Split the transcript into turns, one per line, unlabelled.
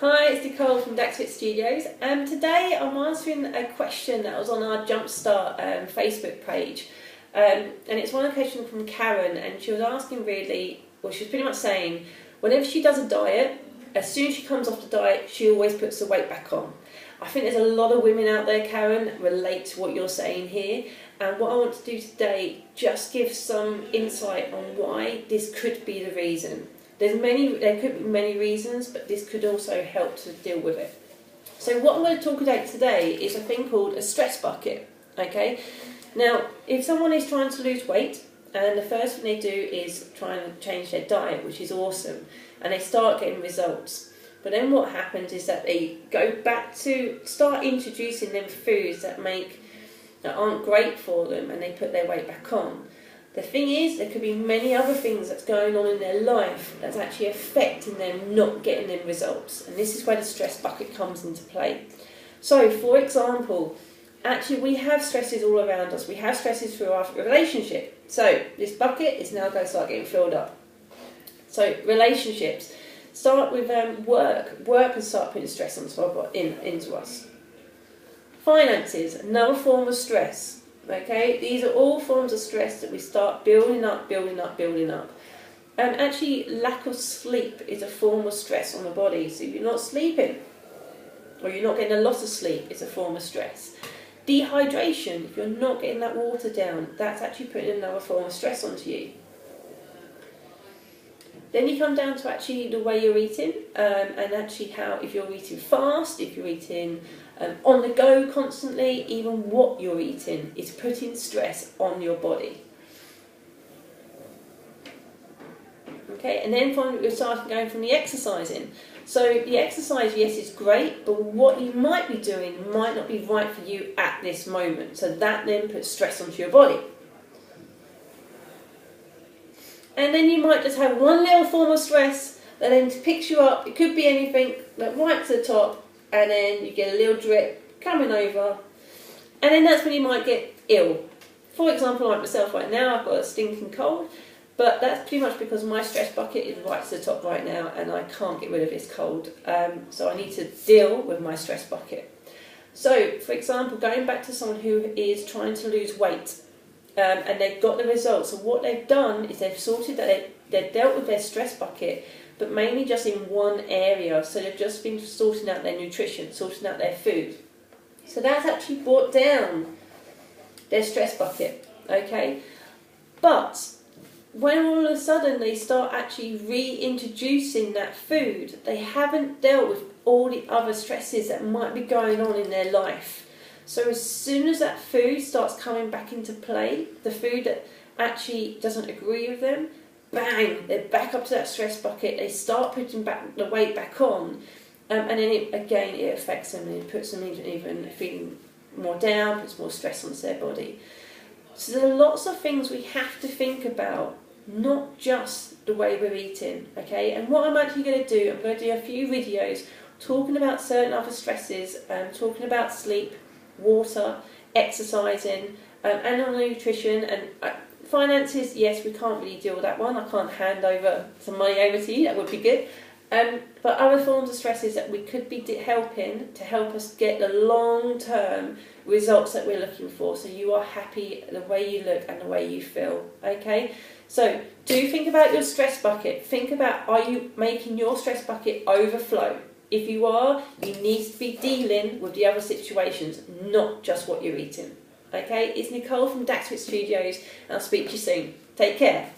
Hi, it's Nicole from DaxFit Studios. Today I'm answering a question that was on our Jumpstart Facebook page. And it's one question from Karen, and she was asking really, well, she was pretty much saying, whenever she does a diet, as soon as she comes off the diet, she always puts the weight back on. I think there's a lot of women out there, Karen, that relate to what you're saying here. And what I want to do today, just give some insight on why this could be the reason. There could be many reasons, but this could also help to deal with it. So what I'm going to talk about today is a thing called a stress bucket. Okay. Now, if someone is trying to lose weight, and the first thing they do is try and change their diet, which is awesome, and they start getting results. But then what happens is that they go back to start introducing them foods that aren't great for them, and they put their weight back on. The thing is, there could be many other things that's going on in their life that's actually affecting them not getting them results. And this is where the stress bucket comes into play. So, for example, actually we have stresses all around us. We have stresses through our relationship. So, this bucket is now going to start getting filled up. So, relationships. Start with work. Work can start putting stress into us. Finances, another form of stress. Okay, these are all forms of stress that we start building up. Actually, lack of sleep is a form of stress on the body. So if you're not sleeping, or you're not getting a lot of sleep, it's a form of stress. Dehydration, if you're not getting that water down, that's actually putting another form of stress onto you. Then you come down to actually the way you're eating, and actually if you're eating fast, if you're eating on the go constantly, even what you're eating is putting stress on your body. Okay, and then we're starting going from the exercising. So the exercise, yes, is great, but what you might be doing might not be right for you at this moment. So that then puts stress onto your body. And then you might just have one little form of stress that then picks you up. It could be anything, like right to the top, and then you get a little drip coming over, and then that's when you might get ill. For example, like myself right now, I've got a stinking cold, but that's pretty much because my stress bucket is right to the top right now, and I can't get rid of this cold. So I need to deal with my stress bucket. So, for example, going back to someone who is trying to lose weight, and they've got the results. So what they've done is they've dealt with their stress bucket, but mainly just in one area. So they've just been sorting out their nutrition, sorting out their food. So that's actually brought down their stress bucket, okay? But when all of a sudden they start actually reintroducing that food, they haven't dealt with all the other stresses that might be going on in their life. So as soon as that food starts coming back into play, the food that actually doesn't agree with them, bang, they're back up to that stress bucket, they start putting back the weight back on, and then it affects them, and it puts them even feeling more down, puts more stress onto their body. So there are lots of things we have to think about, not just the way we're eating, okay? And what I'm actually going to do, I'm going to do a few videos talking about certain other stresses, talking about sleep, water, exercising, and on nutrition, and finances. Yes, we can't really deal with that one. I can't hand over some money over to you, that would be good. But other forms of stresses that we could be helping to help us get the long-term results that we're looking for, so you are happy the way you look and the way you feel, okay? So do think about your stress bucket. Think about, are you making your stress bucket overflow? If you are, you need to be dealing with the other situations, not just what you're eating. Okay, it's Nicole from DaxFit Studios, and I'll speak to you soon. Take care.